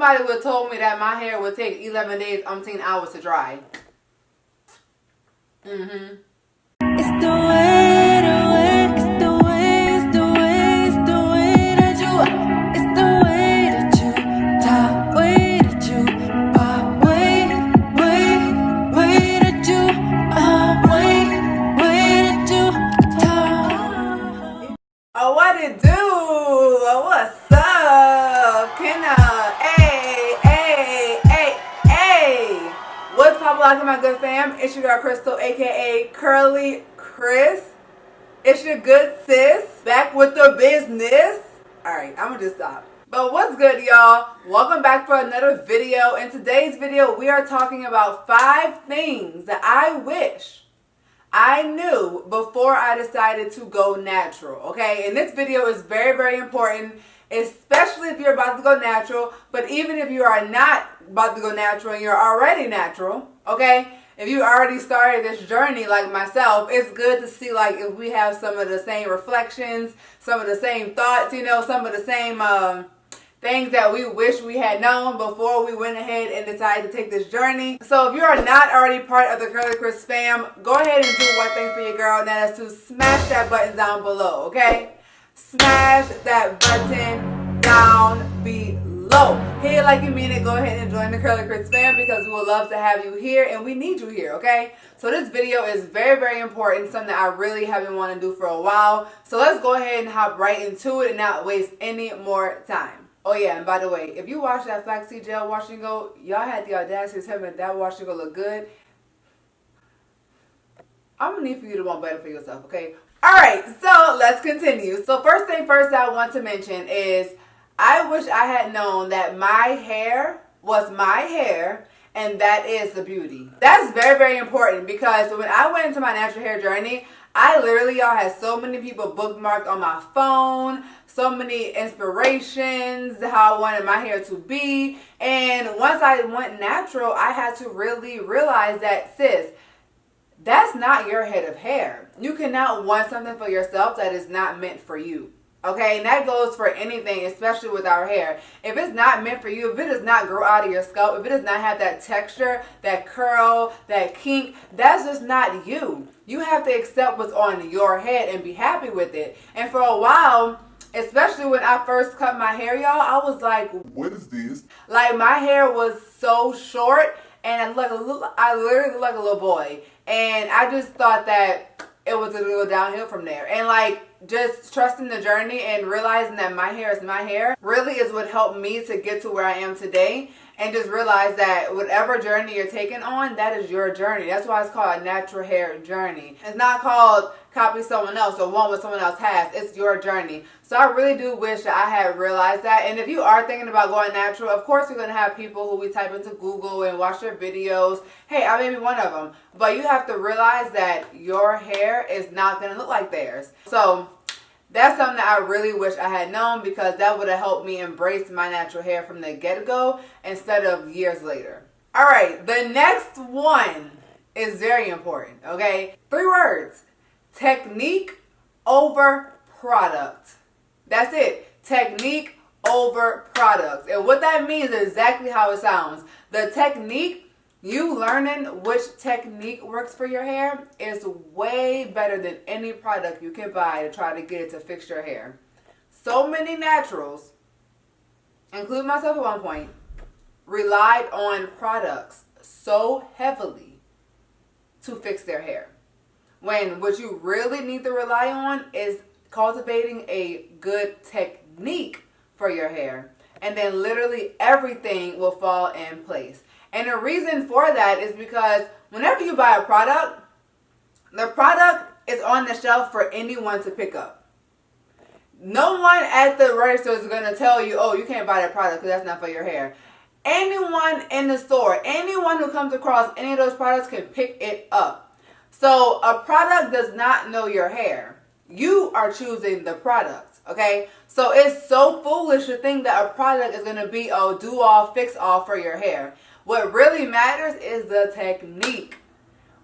somebody would have told me that my hair would take 11 days, 18 hours to dry. Mm-hmm. It's the way, it's the way, it's the way, it's the way that you, it's the way that you talk, way that you pop, way that you, way that you talk. Oh, what it do? Oh, what's up? Hey. What's poppin' my good fam? It's your girl Crystal, aka Curly Chris. It's your good sis, back with the business. Alright, I'm gonna just stop. But what's good, y'all? Welcome back for another video. In today's video, we are talking about 5 things that I wish I knew before I decided to go natural, okay? And this video is very, very important, especially if you're about to go natural, but even if you are not about to go natural and you're already natural, okay? If you already started this journey like myself, it's good to see like if we have some of the same reflections, some of the same thoughts, you know, some of the same things that we wish we had known before we went ahead and decided to take this journey. So if you are not already part of the Curly Chris fam, go ahead and do one thing for your girl, and that is to smash that button down below, okay? Smash that button down below. Hit it like you mean it. Go ahead and join the Curly Chris fam because we would love to have you here and we need you here, okay? So this video is very, very important, something that I really have been wanting to do for a while. So let's go ahead and hop right into it and not waste any more time. Oh yeah, and by the way, if you watch that flaxseed gel wash and go, y'all had the audacity to tell me that wash and go look good. I'm gonna need for you to want better for yourself, okay? Alright, so let's continue. So first thing first I want to mention is I wish I had known that my hair was my hair and that is the beauty. That's very, very important because when I went into my natural hair journey, I literally, y'all, had so many people bookmarked on my phone, so many inspirations, how I wanted my hair to be. And once I went natural, I had to really realize that, sis, that's not your head of hair. You cannot want something for yourself that is not meant for you. Okay, and that goes for anything, especially with our hair. If it's not meant for you, if it does not grow out of your scalp, if it does not have that texture, that curl, that kink, that's just not you. You have to accept what's on your head and be happy with it. And for a while, especially when I first cut my hair, y'all, I was like, what is this? Like, my hair was so short, and I literally looked like a little boy. And I just thought that it was going to go downhill from there. And like, just trusting the journey and realizing that my hair is my hair really is what helped me to get to where I am today. And just realize that whatever journey you're taking on, that is your journey. That's why it's called a natural hair journey. It's not called copy someone else or want what someone else has. It's your journey. So I really do wish that I had realized that. And if you are thinking about going natural, of course you're going to have people who we type into Google and watch their videos. Hey, I may be one of them. But you have to realize that your hair is not going to look like theirs. So that's something that I really wish I had known because that would have helped me embrace my natural hair from the get-go instead of years later. All right, the next one is very important, okay? 3 words. Technique over product. That's it. Technique over products. And what that means is exactly how it sounds. The technique, you learning which technique works for your hair is way better than any product you can buy to try to get it to fix your hair. So many naturals, including myself at one point, relied on products so heavily to fix their hair. When what you really need to rely on is cultivating a good technique for your hair. And then literally everything will fall in place. And the reason for that is because whenever you buy a product, the product is on the shelf for anyone to pick up. No one at the register is going to tell you, oh, you can't buy that product because that's not for your hair. Anyone in the store, anyone who comes across any of those products can pick it up. So a product does not know your hair. You are choosing the product, okay? So it's so foolish to think that a product is going to be a do-all, fix-all for your hair. What really matters is the technique.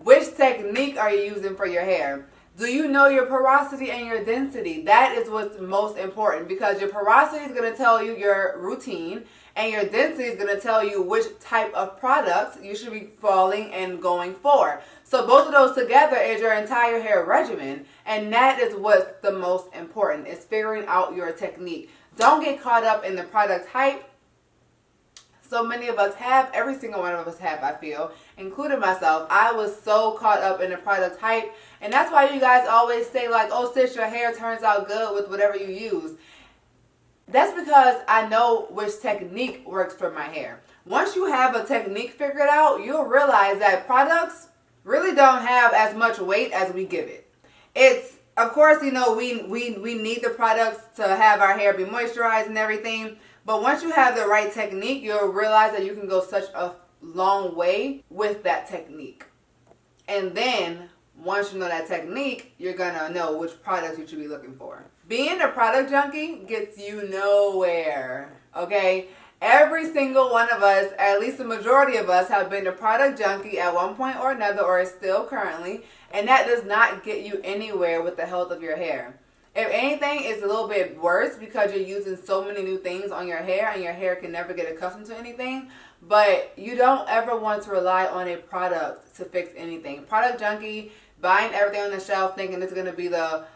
Which technique are you using for your hair? Do you know your porosity and your density? That is what's most important, because your porosity is going to tell you your routine, and your density is going to tell you which type of products you should be falling and going for. So both of those together is your entire hair regimen, and that is what's the most important, is figuring out your technique. Don't get caught up in the product hype. So many of us have, every single one of us have, I feel, including myself. I was so caught up in the product hype, and that's why you guys always say like, oh sis, your hair turns out good with whatever you use. That's because I know which technique works for my hair. Once you have a technique figured out, you'll realize that products really don't have as much weight as we give it. It's, of course, you know, we need the products to have our hair be moisturized and everything. But once you have the right technique, you'll realize that you can go such a long way with that technique. And then, once you know that technique, you're going to know which products you should be looking for. Being a product junkie gets you nowhere, okay? Every single one of us, at least the majority of us, have been a product junkie at one point or another, or still currently. And that does not get you anywhere with the health of your hair. If anything, it's a little bit worse because you're using so many new things on your hair and your hair can never get accustomed to anything. But you don't ever want to rely on a product to fix anything. Product junkie, buying everything on the shelf thinking it's going to be the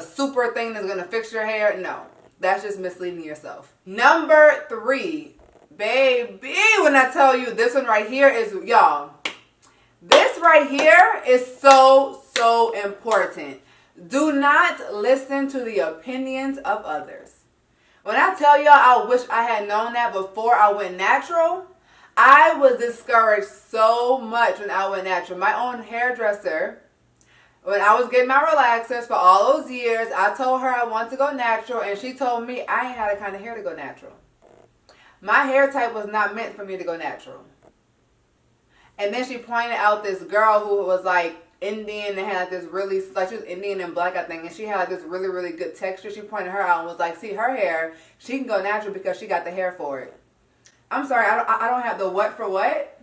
super thing that's going to fix your hair. No, that's just misleading yourself. Number 3, baby, when I tell you this one right here is, y'all, this right here is so important. Do not listen to the opinions of others. When I tell y'all I wish I had known that before I went natural, I was discouraged so much when I went natural. My own hairdresser, when I was getting my relaxers for all those years, I told her I wanted to go natural, and she told me I ain't had the kind of hair to go natural. My hair type was not meant for me to go natural. And then she pointed out this girl who was like Indian and had this really, like she was Indian and black, I think, and she had this really good texture. She pointed her out and was like, see, her hair, she can go natural because she got the hair for it. I'm sorry, I don't have the what for what?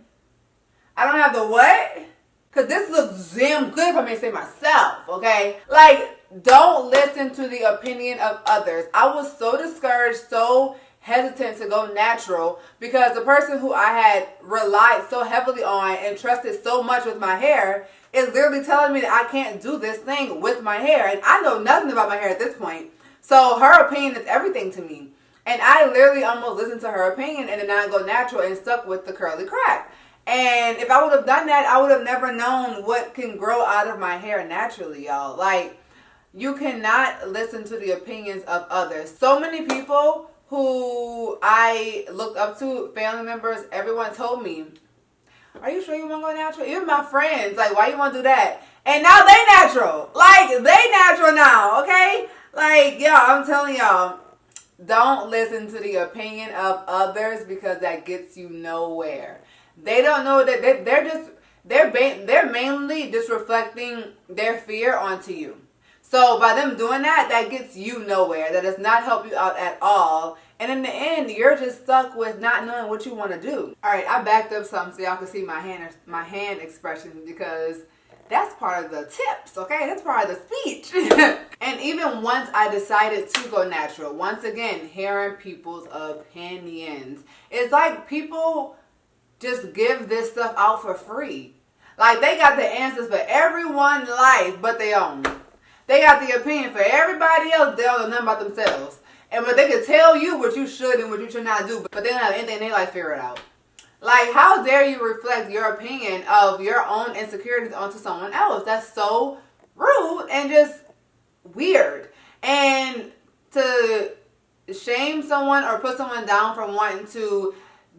I don't have the what? Because this looks damn good for me to say myself, okay? Like, don't listen to the opinion of others. I was so discouraged, so hesitant to go natural because the person who I had relied so heavily on and trusted so much with my hair is literally telling me that I can't do this thing with my hair. And I know nothing about my hair at this point. So her opinion is everything to me. And I literally almost listened to her opinion and did not go natural and stuck with the curly crack. And if I would have done that, I would have never known what can grow out of my hair naturally, y'all. Like, you cannot listen to the opinions of others. So many people who I looked up to, family members, everyone told me, are you sure you want to go natural? Even my friends, like, why you want to do that? And now they natural. Like, they natural now, okay? Like, y'all, I'm telling y'all, don't listen to the opinion of others because that gets you nowhere. They don't know that they're mainly just reflecting their fear onto you. So by them doing that, that gets you nowhere. That does not help you out at all. And in the end, you're just stuck with not knowing what you want to do. All right, I backed up something so y'all can see my hand expressions because that's part of the tips, okay? That's part of the speech. And even once I decided to go natural, once again, hearing people's opinions. It's like people just give this stuff out for free. Like, they got the answers for everyone's life but their own. They got the opinion for everybody else. They don't know nothing about themselves. But they can tell you what you should and what you should not do. But they don't have anything they like figure it out. Like, how dare you reflect your opinion of your own insecurities onto someone else? That's so rude and just weird. And to shame someone or put someone down for wanting to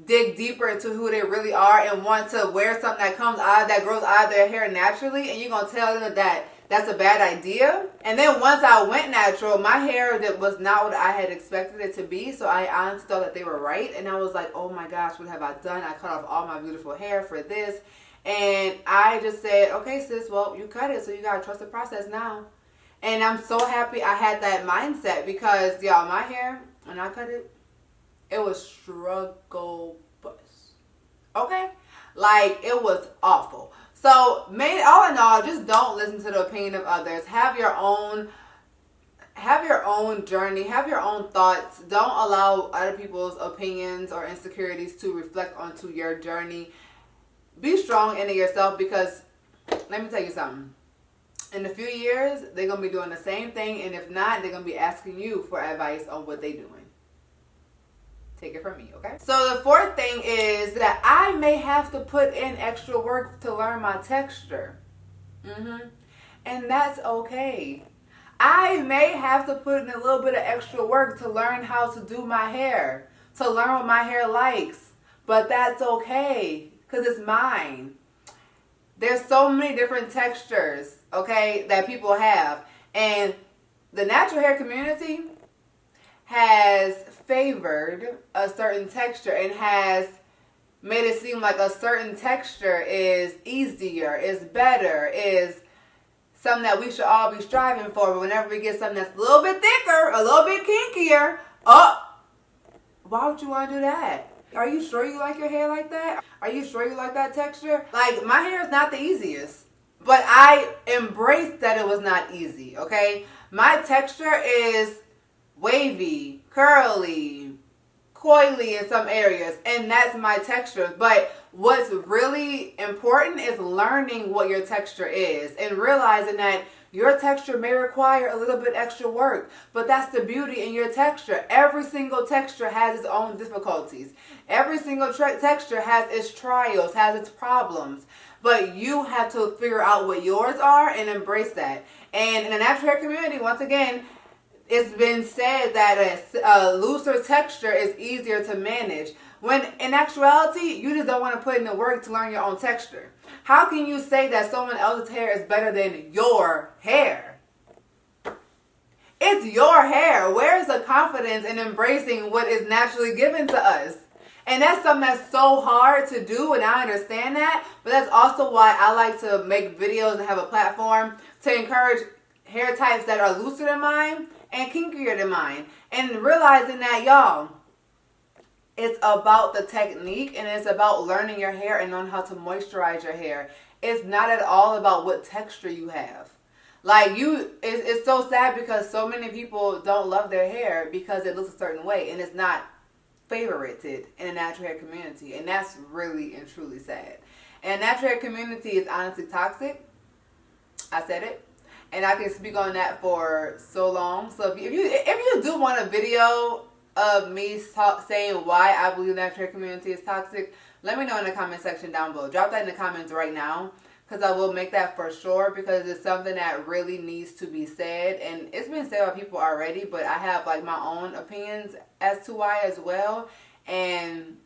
dig deeper into who they really are and want to wear something that comes out, that grows out of their hair naturally, and you're going to tell them that that's a bad idea. And then once I went natural, my hair that was not what I had expected it to be. So I honestly thought that they were right. And I was like, oh my gosh, what have I done? I cut off all my beautiful hair for this. And I just said, okay, sis, well, you cut it. So you got to trust the process now. And I'm so happy I had that mindset because, y'all, my hair, when I cut it, it was struggle bus. Okay? Like, it was awful. So, all in all, just don't listen to the opinion of others. Have your own journey, have your own thoughts. Don't allow other people's opinions or insecurities to reflect onto your journey. Be strong in it yourself, because let me tell you something. In a few years, they're going to be doing the same thing, and if not, they're going to be asking you for advice on what they're doing. Take it from me, okay? So the fourth thing is that I may have to put in extra work to learn my texture. And that's okay. I may have to put in a little bit of extra work to learn how to do my hair, to learn what my hair likes. But that's okay, because it's mine. There's so many different textures, okay, that people have. And the natural hair community has favored a certain texture and has made it seem like a certain texture is easier, is better, is something that we should all be striving for. But whenever we get something that's a little bit thicker, a little bit kinkier, why would you want to do that? Are you sure you like your hair like that? Are you sure you like that texture? Like, my hair is not the easiest, but I embraced that it was not easy, okay? My texture is wavy, curly, coily in some areas, and that's my texture. But what's really important is learning what your texture is and realizing that your texture may require a little bit extra work, but that's the beauty in your texture. Every single texture has its own difficulties. Every single texture has its trials, has its problems, but you have to figure out what yours are and embrace that. And in the natural hair community, once again, it's been said that a looser texture is easier to manage, when in actuality, you just don't want to put in the work to learn your own texture. How can you say that someone else's hair is better than your hair? It's your hair. Where is the confidence in embracing what is naturally given to us? And that's something that's so hard to do, and I understand that. But that's also why I like to make videos and have a platform to encourage hair types that are looser than mine and kinkier than mine. And realizing that, y'all, it's about the technique, and it's about learning your hair and knowing how to moisturize your hair. It's not at all about what texture you have. Like, it's so sad because so many people don't love their hair because it looks a certain way, and it's not favorited in the natural hair community. And that's really and truly sad. And the natural hair community is honestly toxic. I said it. And I can speak on that for so long. So if you do want a video of me saying why I believe the natural hair community is toxic, let me know in the comment section down below. Drop that in the comments right now, because I will make that for sure, because it's something that really needs to be said. And it's been said by people already, but I have like my own opinions as to why as well. And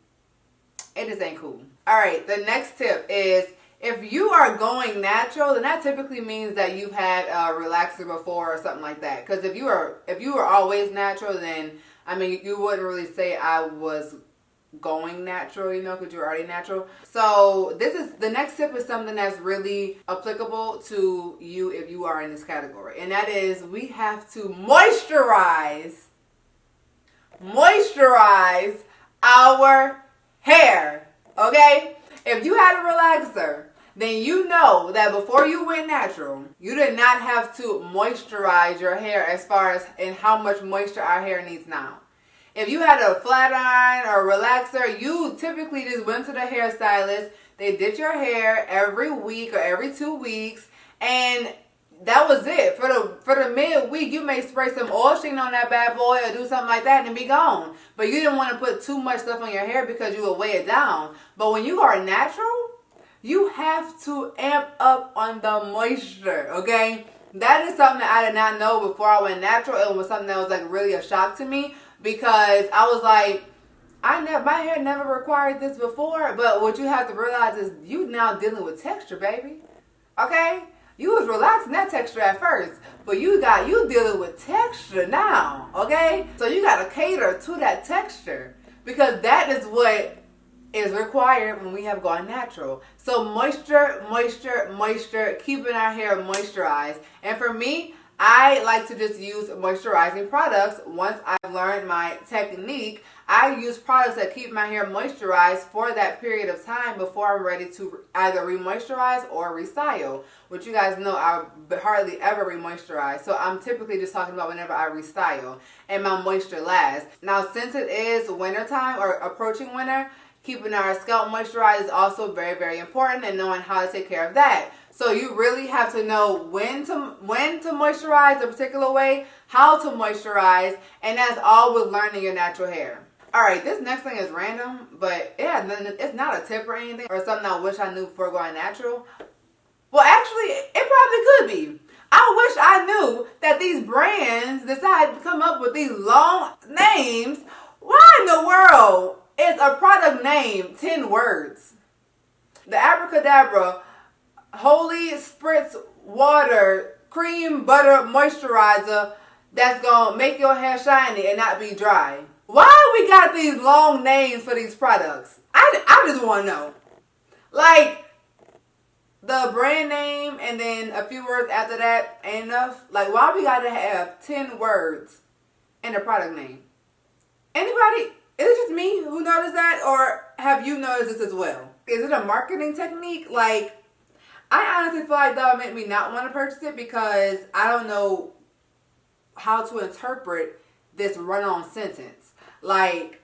it just ain't cool. Alright, the next tip is, if you are going natural, then that typically means that you've had a relaxer before or something like that. Because if you were always natural, then I mean, you wouldn't really say I was going natural, you know, because you're already natural. So the next tip is something that's really applicable to you if you are in this category. And that is, we have to moisturize our hair, okay? If you had a relaxer, then you know that before you went natural, you did not have to moisturize your hair as far as in how much moisture our hair needs now. If you had a flat iron or a relaxer, you typically just went to the hairstylist. They did your hair every week or every 2 weeks, and that was it. For the midweek, you may spray some oil sheen on that bad boy or do something like that and be gone. But you didn't want to put too much stuff on your hair because you would weigh it down. But when you are natural, you have to amp up on the moisture, okay? That is something that I did not know before I went natural. It was something that was like really a shock to me, because I was like, my hair never required this before. But what you have to realize is you now dealing with texture, baby. Okay? You was relaxing that texture at first, but you dealing with texture now, okay? So you got to cater to that texture, because that is what is required when we have gone natural. So moisture, keeping our hair moisturized. And for me, I like to just use moisturizing products. Once I've learned my technique, I use products that keep my hair moisturized for that period of time before I'm ready to either re-moisturize or restyle. Which you guys know I hardly ever re-moisturize. So I'm typically just talking about whenever I restyle and my moisture lasts. Now, since it is wintertime or approaching winter, keeping our scalp moisturized is also very, very important, and knowing how to take care of that. So you really have to know when to moisturize a particular way, how to moisturize, and that's all with learning your natural hair. All right, this next thing is random, but it's not a tip or anything or something I wish I knew before going natural. Well, actually, it probably could be. I wish I knew that these brands decide to come up with these long names. Why in the world is a product name 10 words? The Abracadabra Holy Spritz Water Cream Butter Moisturizer that's gonna make your hair shiny and not be dry. Why we got these long names for these products? I just want to know. Like, the brand name and then a few words after that ain't enough? Like, why we gotta have 10 words in a product name? Anybody? Is it just me who noticed that, or have you noticed this as well? Is it a marketing technique? Like, I honestly feel like that would make me not want to purchase it because I don't know how to interpret this run-on sentence. Like,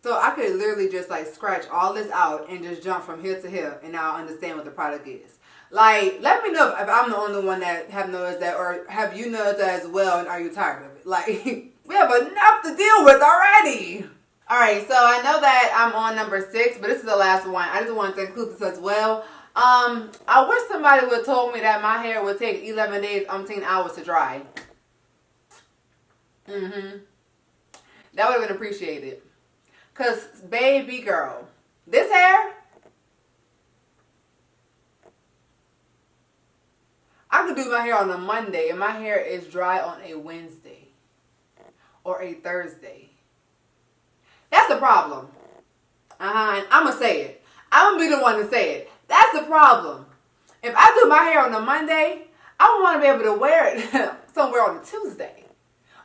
so I could literally just like scratch all this out and just jump from here to here and now understand what the product is. Like, let me know if I'm the only one that have noticed that, or have you noticed that as well, and are you tired of it? Like, we have enough to deal with already. Alright, so I know that I'm on number 6, but this is the last one. I just wanted to include this as well. I wish somebody would have told me that my hair would take 11 days, 18 hours to dry. That would have been appreciated. Because, baby girl, this hair, I could do my hair on a Monday and my hair is dry on a Wednesday or a Thursday. That's a problem. And I'm going to say it. I'm going to be the one to say it. That's the problem. If I do my hair on a Monday, I want to be able to wear it somewhere on a Tuesday.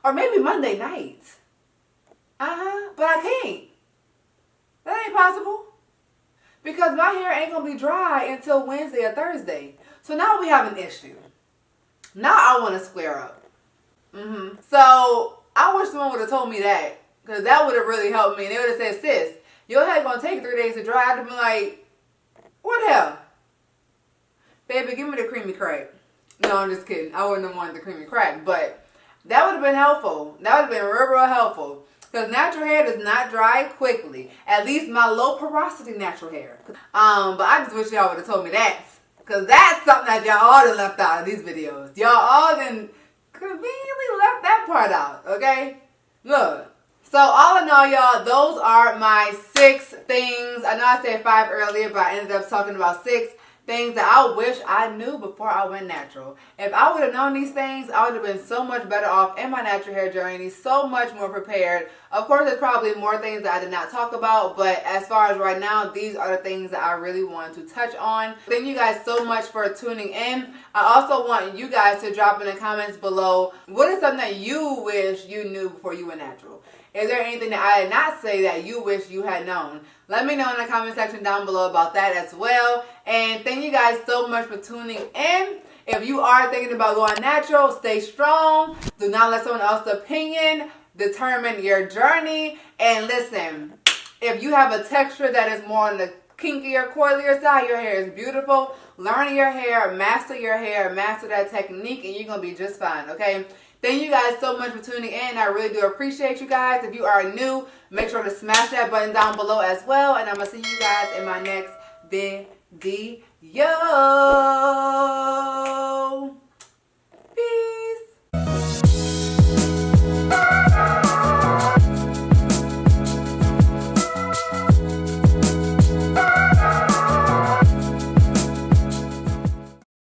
Or maybe Monday night. But I can't. That ain't possible. Because my hair ain't going to be dry until Wednesday or Thursday. So now we have an issue. Now I want to square up. So I wish someone would have told me that. Because that would have really helped me. And they would have said, sis, your hair going to take 3 days to dry. I'd have been like, what the hell? Baby, give me the creamy crack. No, I'm just kidding. I wouldn't have wanted the creamy crack. But that would have been helpful. That would have been real, real helpful. Because natural hair does not dry quickly. At least my low porosity natural hair. But I just wish y'all would have told me that. Because that's something that y'all all done left out of these videos. Y'all all done conveniently left that part out. Okay? Look. So all in all, y'all, those are my 6 things. I know I said 5 earlier, but I ended up talking about 6 things that I wish I knew before I went natural. If I would have known these things, I would have been so much better off in my natural hair journey, so much more prepared. Of course, there's probably more things that I did not talk about, but as far as right now, these are the things that I really want to touch on. Thank you guys so much for tuning in. I also want you guys to drop in the comments below, what is something that you wish you knew before you went natural? Is there anything that I did not say that you wish you had known? Let me know in the comment section down below about that as well. And thank you guys so much for tuning in. If you are thinking about going natural, stay strong. Do not let someone else's opinion determine your journey. And listen, if you have a texture that is more on the kinkier, coilier side, your hair is beautiful. Learn your hair, master that technique, and you're going to be just fine, okay? Thank you guys so much for tuning in. I really do appreciate you guys. If you are new, make sure to smash that button down below as well. And I'm going to see you guys in my next video.